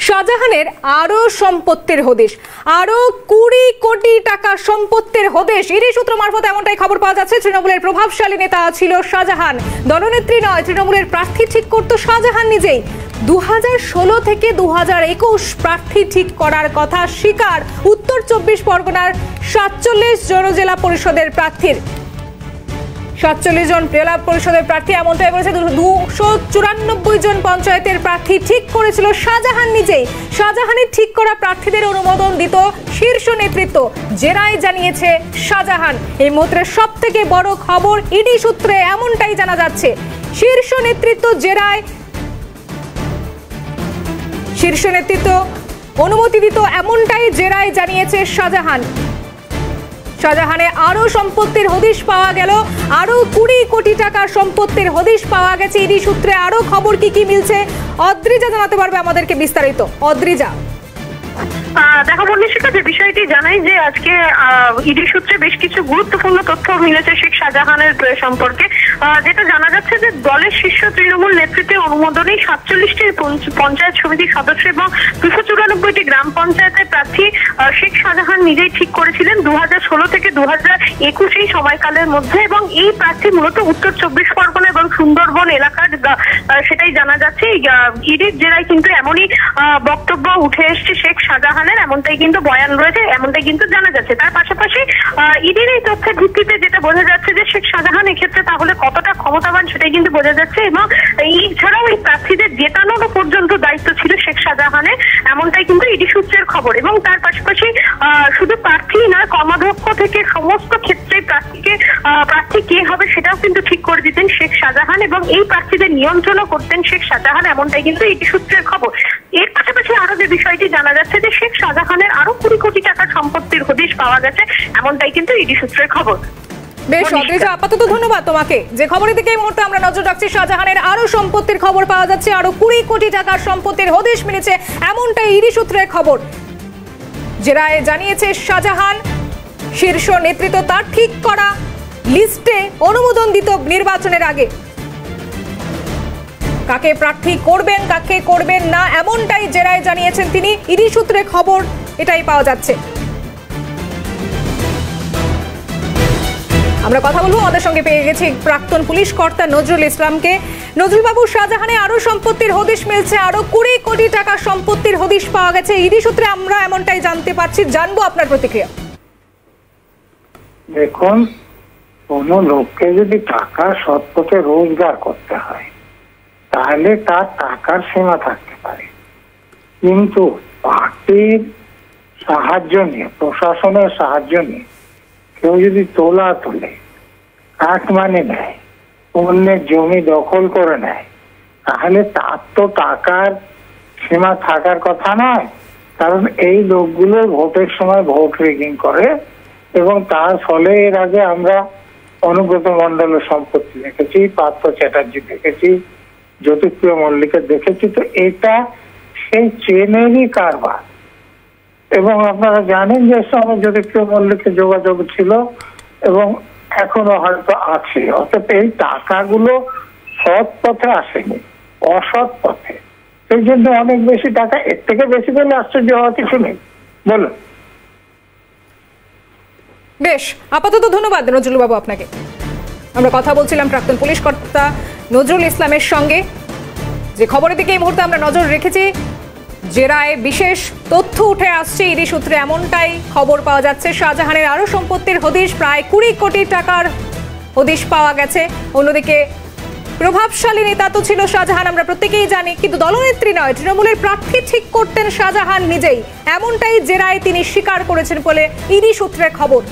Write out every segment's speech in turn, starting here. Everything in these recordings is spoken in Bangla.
শাহজাহানের আরো সম্পত্তির হদিশ, আরো 20 কোটি টাকা সম্পত্তির হদিশ। ইডি সূত্র মারফত এমনটাই খবর পাওয়া যাচ্ছে। তৃণমূলের প্রভাবশালী নেতা ছিল শাহজাহান, দলনেত্রী নয়, তৃণমূলের প্রার্থী ঠিক করত শাহজাহান নিজেই। 2016 থেকে 2021 প্রার্থী ঠিক করার কথা স্বীকার উত্তর 24 পরগনার 47 জন জেলা পরিষদের প্রার্থীর। 47 জন জেলা পরিষদের প্রার্থী এমনটাই বলেছে। 294 জন পঞ্চায়েতের প্রার্থী ঠিক করেছিল শাহজাহান নিজেই। শাহজাহানের ঠিক করা প্রার্থীদের অনুমোদন দিত শীর্ষ নেতৃত্ব, জেরায় জানিয়েছে শাহজাহান। এই মুহূর্তে সব থেকে বড় খবর, ইডি সূত্রে এমনটাই জানা যাচ্ছে। শীর্ষ নেতৃত্ব জেরায়, শীর্ষ নেতৃত্ব অনুমতি দিত, এমনটাই জেরায় জানিয়েছে শাহজাহান। শাহজাহানে আরো সম্পত্তির হদিশ পাওয়া গেল, আরো 20 কোটি টাকার সম্পত্তির হদিশ পাওয়া গেছে। ইডি সূত্রে আরো খবর কি কি মিলছে অদ্রিজা জানাতে পারবে আমাদেরকে বিস্তারিত। অদ্রিজা, দেখো বর্ণিশিকা, যে বিষয়টি জানাই যে আজকে ইডি সূত্রে বেশ কিছু গুরুত্বপূর্ণ তথ্য মিলেছে শেখ শাহজাহানের সম্পর্কে। যেটা জানা যাচ্ছে যে দলের শীর্ষ তৃণমূল নেতৃত্বের অনুমোদনে 47টি পঞ্চায়েত সমিতির সদস্য এবং 294টি গ্রাম পঞ্চায়েতের প্রার্থী শেখ শাহজাহান নিজেই ঠিক করেছিলেন 2016 থেকে 2021 এই সময়কালের মধ্যে। এবং এই প্রার্থী মূলত উত্তর 24 পরগনা এবং সুন্দরবন এলাকার, সেটাই জানা যাচ্ছে। ইডির জেরায় কিন্তু এমনই বক্তব্য উঠে এসছে শেখ শাহজাহানের, এমনটাই কিন্তু বয়ান রয়েছে, এমনটাই কিন্তু জানা যাচ্ছে। তার পাশাপাশি ইডির এই তথ্যের ভিত্তিতে যেটা বোঝা যাচ্ছে যে শেখ শাহজাহান এক্ষেত্রে তাহলে কতটা ক্ষমতাবান সেটাই কিন্তু বোঝা যাচ্ছে। এবং এছাড়াও এই প্রার্থীদের জেতানোর পর্যন্ত দায়িত্ব ছিল শেখ শাহজাহানের, এমনটাই কিন্তু ইডি সূত্রের খবর। এবং তার পাশাপাশি শুধু প্রার্থী নয়, কর্মাধ্যক্ষ থেকে সমস্ত ক্ষেত্রে প্রার্থী কে হবে সেটাও কিন্তু ঠিক করে দিতেন শেখ শাহজাহান, এবং এই প্রার্থীদের নিয়ন্ত্রণও করতেন শেখ শাহজাহান, এমনটাই কিন্তু ইডি সূত্রের খবর। এর পাশাপাশি আরো যে বিষয়টি জানা যাচ্ছে যে শেখ শাহজাহানের আরো 20 কোটি টাকা সম্পত্তির হদিশ পাওয়া গেছে, এমনটাই কিন্তু ইডি সূত্রের খবর। বেশ অদ্রিজা, আপাতত ধন্যবাদ তোমাকে। যে খবরের দিকে এই মুহূর্তে আমরা নজর রাখছি, শাহজাহানের আরো সম্পত্তির খবর পাওয়া যাচ্ছে, আরো 20 কোটি টাকার সম্পত্তির হদিশ মিলেছে, এমনটাই ইডি সূত্রের খবর। জেরায় জানিয়েছে শাহজাহান, শীর্ষ নেতৃত্ব তার ঠিক করা লিস্টে অনুমোদন দিত নির্বাচনের আগে। কাকে প্রার্থী করবেন, কাকে করবেন না, এমনটাই জেরায় জানিয়েছেন তিনি। ইডি সূত্রে খবর এটাই পাওয়া যাচ্ছে। আমরা কথা বলবো, আমাদের সঙ্গে পেয়ে গেছি প্রাক্তন পুলিশ কর্তা নজরুল ইসলামকে। নজরুল বাবু, শাহজাহানে আরো সম্পত্তির হদিশ মিলছে, আরো 20 কোটি টাকা সম্পত্তির হদিশ পাওয়া গেছে, ইডি সূত্রে আমরা এমনটাই জানতে পারছি, জানবো আপনার প্রতিক্রিয়া। দেখুন, কোন লোককে যদি টাকা সৎ পথে রোজগার করতে হয় তাহলে তার টাকার সীমা থাকতে পারে, কিন্তু পার্টির সাহায্য নিয়ে, প্রশাসনের সাহায্য নিয়ে কেউ যদি তোলা তোলে, কাটমানি নেয়, অন্যের জমি দখল করে নেয়, তাহলে তার তো টাকার সীমা থাকার কথা নয়। কারণ এই লোকগুলো ভোটের সময় ভোট রিগিং করে, এবং তার ফলে এর আগে আমরা অনুব্রত মণ্ডলের সম্পত্তি দেখেছি, পার্থ চ্যাটার্জি দেখেছি, জ্যোতিপ্রিয় মল্লিকের দেখেছি। তো এটা সেই চেনেরই কারবার। এবং আপনারা জানেন যে সময় জ্যোতিপ্রিয় মল্লিকের যোগাযোগ ছিল এবং এখনো হয়তো আছে। অর্থাৎ এই টাকাগুলো সৎ পথে আসেনি, অসৎ পথে। সেই জন্য অনেক বেশি টাকা, এর থেকে বেশি পেলে আশ্চর্য হওয়া কিছু নেই। বলুন। বেশ, আপাতত ধন্যবাদ নজরুল বাবু আপনাকে। আমরা কথা বলছিলাম প্রাক্তন পুলিশ কর্তা নজরুল ইসলামের সঙ্গে। যে খবরের দিকে এই মুহূর্তে আমরা নজর রেখেছি, জেরায় বিশেষ তথ্য উঠে আসছে, ইডি সূত্রে এমনটাই খবর পাওয়া যাচ্ছে। শাহজাহানের আরো সম্পত্তির হদিশ, প্রায় 20 কোটি টাকার হদিশ পাওয়া গেছে। অন্যদিকে প্রভাবশালী নেতা তো ছিল শাহজাহান, আমরা প্রত্যেকেই জানি, কিন্তু দলনেত্রী নয়, তৃণমূলের প্রার্থী ঠিক করতেন শাহজাহান নিজেই, এমনটাই জেরায় তিনি স্বীকার করেছেন বলে ইডি সূত্রে খবর।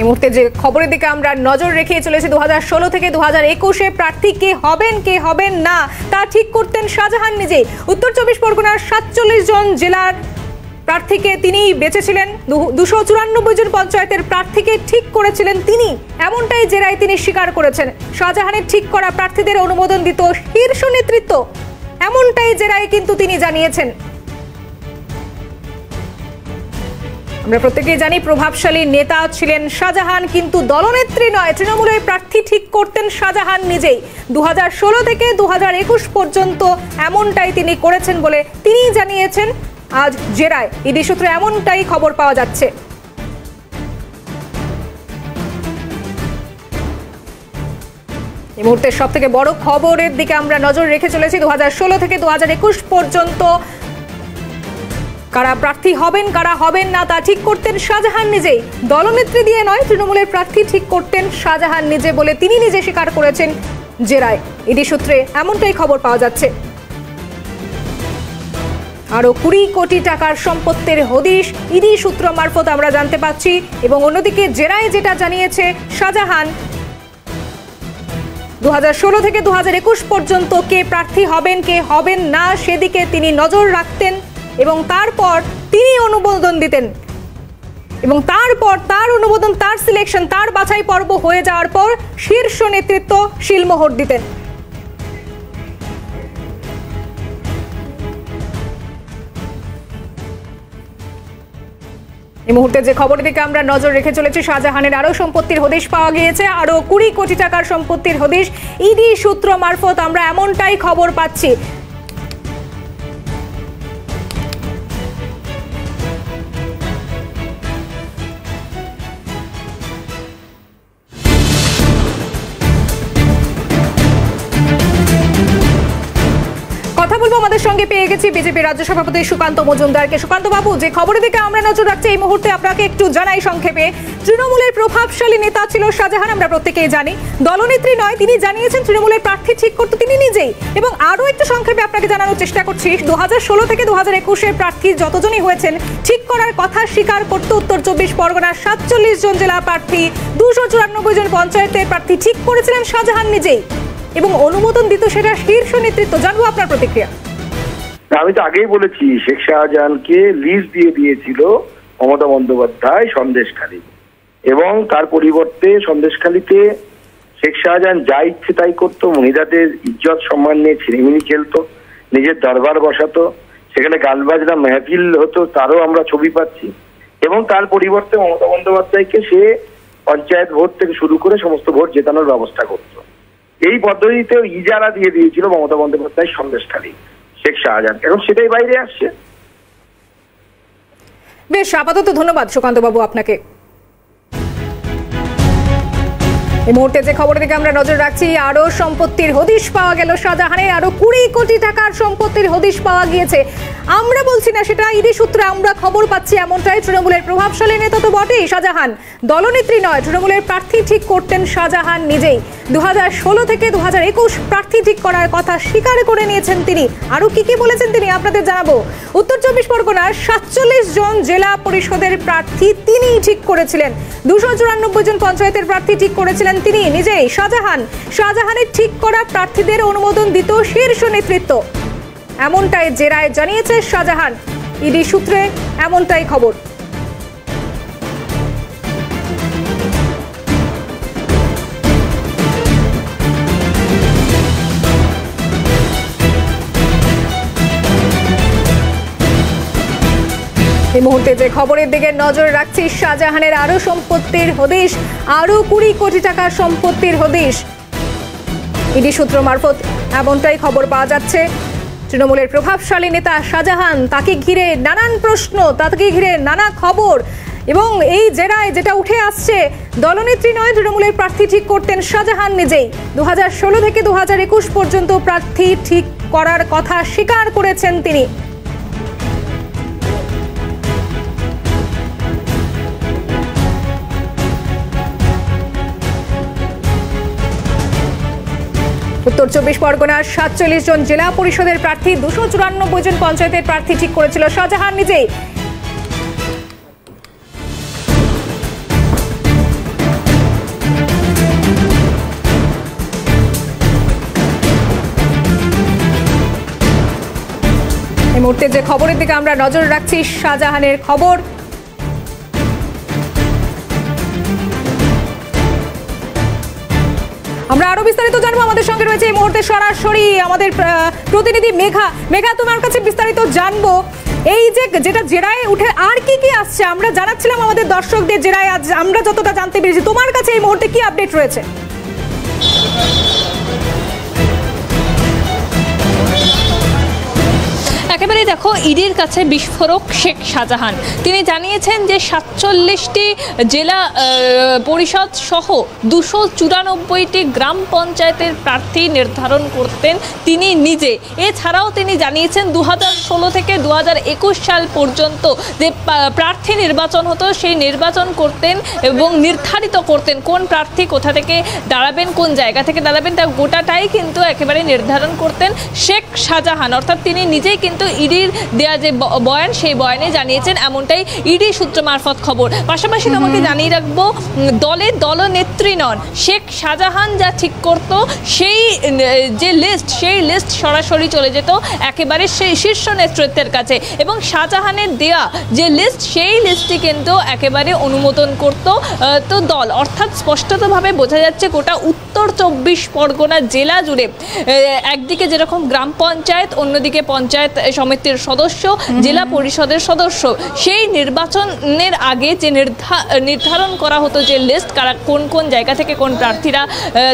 এই মুহূর্তে যে খবরের দিকে আমরা নজর রেখে চলেছি, 2016 থেকে 2021 প্রার্থী কে হবেন, কে হবেন না, তা ঠিক করতেন শাহজাহান নিজেই। উত্তর 24 পরগনার 47 জন জেলার প্রার্থীকে তিনিই বেছেছিলেন, 294 জন পঞ্চায়েতের প্রার্থীকে ঠিক করেছিলেন তিনি, এমনটাই জেরায় তিনি স্বীকার করেছেন। শাহজাহানের ঠিক করা প্রার্থীদের অনুমোদন দিত শীর্ষ নেতৃত্ব, এমনটাই জেরায় কিন্তু তিনি জানিয়েছেন। আমরা প্রত্যেকেই জানি প্রভাবশালী নেতা ছিলেন শাহজাহান, কিন্তু দলনেত্রী নয়, তৃণমূলের প্রার্থী ঠিক করতেন শাহজাহান নিজেই। 2016 থেকে 2021 পর্যন্ত এমনটাই তিনি করেছেন বলে তিনি জানিয়েছেন আজ জেরায়। ইডি সূত্রে এমনটাই খবর পাওয়া যাচ্ছে। এই মুহূর্তের সব থেকে বড় খবরের দিকে আমরা নজর রেখে চলেছি। 2016 থেকে 2021 পর্যন্ত কারা প্রার্থী হবেন কারা হবেন না তা ঠিক করতেন শাহজাহান নিজেই। দলনেত্রী দিয়ে নয়, তৃণমূলের প্রার্থী ঠিক করতেন শাহজাহান নিজে বলে তিনি নিজে স্বীকার করেছেন জেরায়। ইডি সূত্রে এমনটাই খবর পাওয়া যাচ্ছে। আরো 20 কোটি টাকার সম্পত্তির হদিশ ইডি সূত্র মারফত আমরা জানতে পাচ্ছি। এবং অন্যদিকে জেরায় যেটা জানিয়েছে শাহজাহান, 2016 থেকে 2021 পর্যন্ত কে প্রার্থী হবেন কে হবেন না সেদিকে তিনি নজর রাখতেন এবং তারপর তিনি অনুমোদন দিতেন এবং তারপর তার অনুমোদন, তার সিলেকশন, তার বাছাই পর্ব হয়ে যাওয়ার পর শীর্ষ নেতৃত্ব শিলমোহর দিতেন। এই মুহূর্তে যে খবরের দিকে আমরা নজর রেখে চলেছি, শাহজাহানের আরো সম্পত্তির হদিশ পাওয়া গিয়েছে, আরো 20 কোটি টাকার সম্পত্তির হদিশ ইডি সূত্র মারফত আমরা এমনটাই খবর পাচ্ছি। কথা বলবো, আমাদের সঙ্গে পেয়ে গেছি বিজেপি রাজ্য সভাপতি সুকান্ত মজুমদারকে। সুকান্ত বাবু, যে খবরের দিকে আমরা নজর রাখছি এই মুহূর্তে আপনাকে একটু জানাই সংক্ষেপে। তৃণমূলের প্রভাবশালী নেতা ছিল শাহজাহান, আমরা প্রত্যেকেই জানি। দলনেত্রী নয়, তিনি জানিয়েছেন তৃণমূলের প্রার্থী ঠিক করতে তিনি নিজেই। এবং আরো একটু সংক্ষেপে আপনাকে জানানোর চেষ্টা করছি, 2016 থেকে 2021 প্রার্থী যতজনই হয়েছেন ঠিক করার কথা স্বীকার করতে উত্তর 24 পরগনার 47 জন জেলা প্রার্থী, 294 জন পঞ্চায়েতের প্রার্থী ঠিক করেছিলেন শাহজাহান নিজেই এবং অনুমোদন দিত সেটা শীর্ষ নেতৃত্ব। জানবো আপনার প্রতিক্রিয়া। আমি তো আগেই বলেছি, শেখ শাহজাহানকে লিজ দিয়ে দিয়েছিল মমতা বন্দ্যোপাধ্যায় সন্দেশখালী, এবং তার পরিবর্তে সন্দেশখালীতে শেখ শাহজাহান যা ইচ্ছে তাই করতো। মহিলাদের ইজ্জত সম্মান নিয়ে ছিনিমিনি খেলতো, নিজের দরবার বসাতো, সেখানে গান বাজনা মেহফিল হতো, তারও আমরা ছবি পাচ্ছি। এবং তার পরিবর্তে মমতা বন্দ্যোপাধ্যায়কে সে পঞ্চায়েত ভোট থেকে শুরু করে সমস্ত ভোট জেতানোর ব্যবস্থা করতো। এই পদ্ধতিতেও ইজারা দিয়ে দিয়েছিল মমতা বন্দ্যোপাধ্যায় সন্দেশখালী শেখ শাহজাহান। এখন সেটাই বাইরে আসছে। বেশ, আপাতত ধন্যবাদ সুকান্ত বাবু আপনাকে। এই মুহূর্তে যে খবরের দিকে আমরা নজর রাখছি, আরো সম্পত্তির হদিশ পাওয়া গেল শাহজাহানের, আরো 20 কোটি টাকার সম্পত্তির হদিশ পাওয়া গিয়েছে। আমরা বলছি না, সেটা ইডি সূত্রে আমরা খবর পাচ্ছি এমনটাই। তৃণমূলের প্রভাবশালী নেতা তো বটেই শাহজাহান, দলনেত্রী নয়, তৃণমূলের প্রার্থী ঠিক করতেন শাহজাহান নিজেই। 2016 থেকে 2021 প্রার্থী ঠিক করার কথা স্বীকার করে নিয়েছেন তিনি। আরো কি কি বলেছেন তিনি আপনাদের জানাবো। উত্তর 24 পরগনার 47 জন জেলা পরিষদের প্রার্থী তিনিই ঠিক করেছিলেন, 294 জন পঞ্চায়েতের প্রার্থী ঠিক করেছিলেন তিনি নিজেই। শাহজাহানের ঠিক করা প্রার্থীদের অনুমোদন দিত শীর্ষ নেতৃত্ব, এমনটাই জেরায় জানিয়েছে শাহজাহান। ইডি সূত্রে এমনটাই খবর। এই মুহূর্তে যে খবরের দিকে নজর রাখছি, শাহজাহানের আরো সম্পত্তির হদিশ, আরো 20 কোটি টাকার সম্পত্তির হদিশ ইডি সূত্র মারফত এমনটাই খবর পাওয়া যাচ্ছে। তৃণমূলের প্রভাবশালী নেতা শাহজাহান, তাকে ঘিরে নানান প্রশ্ন, তাকে ঘিরে নানা খবর এবং এই জেরায় যেটা উঠে আসছে, দলনেত্রী নয়, তৃণমূলের প্রার্থী ঠিক করতেন শাহজাহান নিজেই। 2016 থেকে 2021 পর্যন্ত প্রার্থী ঠিক করার কথা স্বীকার করেছেন তিনি। উত্তর 24 পরগনার 47 জন জেলা পরিষদের প্রার্থী, 294 জন পঞ্চায়েতের প্রার্থী ঠিক করেছিল শাহজাহান নিজেই। এই মুহূর্তে যে খবরের দিকে আমরা নজর রাখছি, শাহজাহানের খবর। আমরা আরো বিস্তারিত জানবো। আমাদের সঙ্গে রয়েছে এই মুহূর্তে সরাসরি আমাদের প্রতিনিধি মেঘা। তোমার কাছে বিস্তারিত জানবো। এই যে যেটা জেরায় উঠে আর কি কি আসছে আমরা জানাচ্ছিলাম আমাদের দর্শকদের, জেরায় আজ আমরা যতটা জানতে পেরেছি, তোমার কাছে এই মুহূর্তে কি আপডেট রয়েছে? একেবারে দেখো, ইডির কাছে বিস্ফোরক শেখ শাহজাহান। তিনি জানিয়েছেন যে 47টি জেলা পরিষদ সহ 294টি গ্রাম পঞ্চায়েতের প্রার্থী নির্ধারণ করতেন তিনি নিজে। এছাড়াও তিনি জানিয়েছেন 2016 থেকে 2021 সাল পর্যন্ত যে প্রার্থী নির্বাচন হতো সেই নির্বাচন করতেন এবং নির্ধারিত করতেন কোন প্রার্থী কোথা থেকে দাঁড়াবেন, কোন জায়গা থেকে দাঁড়াবেন, তার গোটাটাই কিন্তু একেবারে নির্ধারণ করতেন শেখ শাহজাহান। অর্থাৎ তিনি নিজেই কিন্তু ইডির দেয়া যে বয়ান সেই বয়ানে জানিয়েছেন, এমনটাই ইডি সূত্র মারফত খবর। পাশাপাশি তোমাকে জানিয়ে রাখবো, দলনেত্রী নন, শেখ শাহজাহান যা ঠিক করত সেই যে লিস্ট, সেই লিস্ট সরাসরি চলে যেত একেবারে সেই শীর্ষ নেতৃত্বের কাছে এবং শাহজাহানের দেয়া যে লিস্ট সেই লিস্টটি কিন্তু একেবারে অনুমোদন করত তো দল। অর্থাৎ স্পষ্টতভাবে বোঝা যাচ্ছে গোটা উত্তর 24 পরগনা জেলা জুড়ে একদিকে যেরকম গ্রাম পঞ্চায়েত, অন্যদিকে পঞ্চায়েত সমিতির সদস্য, জেলা পরিষদের সদস্য, সেই নির্বাচনের আগে যে নির্ধারণ করা হতো যে লিস্ট, কারা কোন কোন জায়গা থেকে কোন প্রার্থীরা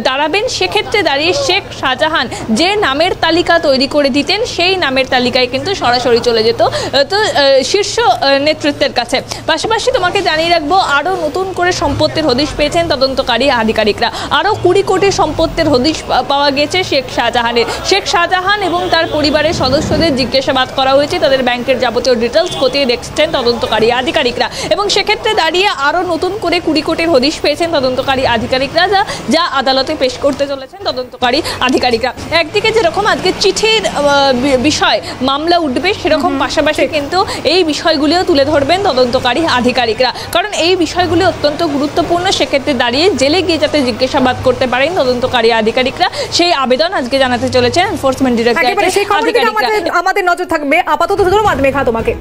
দাঁড়াবেন, সেক্ষেত্রে দাঁড়িয়ে শেখ শাহজাহান যে নামের তালিকা তৈরি করে দিতেন সেই নামের তালিকায় কিন্তু সরাসরি চলে যেত তো শীর্ষ নেতৃত্বের কাছে। পাশাপাশি তোমাকে জানিয়ে রাখবো, আরও নতুন করে সম্পত্তির হদিশ পেয়েছেন তদন্তকারী আধিকারিকরা। আরও 20 কোটি সম্পত্তির হদিশ পাওয়া গেছে শেখ শাহজাহানের। শেখ শাহজাহান এবং তার পরিবারের সদস্যদের জিজ্ঞাসাবাদ করা হয়েছে, তাদের ব্যাংকের যাবতীয় ডিটেলস খতিয়ে দেখছেন তদন্তকারী আধিকারিকরা এবং সেক্ষেত্রে দাঁড়িয়ে আরও নতুন করে 20 কোটির হদিশ পেয়েছেন তদন্তকারী আধিকারিকরা, যা আদালতে পেশ করতে চলেছেন তদন্তকারী আধিকারিকরা। একদিকে যেরকম আজকে চিঠির বিষয় মামলা উঠবে, সেরকম পাশাপাশি কিন্তু এই বিষয়গুলিও তুলে ধরবেন তদন্তকারী আধিকারিকরা, কারণ এই বিষয়গুলি অত্যন্ত গুরুত্বপূর্ণ। সেক্ষেত্রে দাঁড়িয়ে জেলে গিয়ে যাতে জিজ্ঞাসাবাদ করতে পারেন তদন্তকারী আধিকারিকরা, সেই আবেদন আজকে জানাতে চলেছেন এনফোর্সমেন্ট ডিরেক্টরেট আধিকারিকরা। আমাদের নজর থাকবে। আপাতত ধন্যবাদ মেঘা তোমাকে।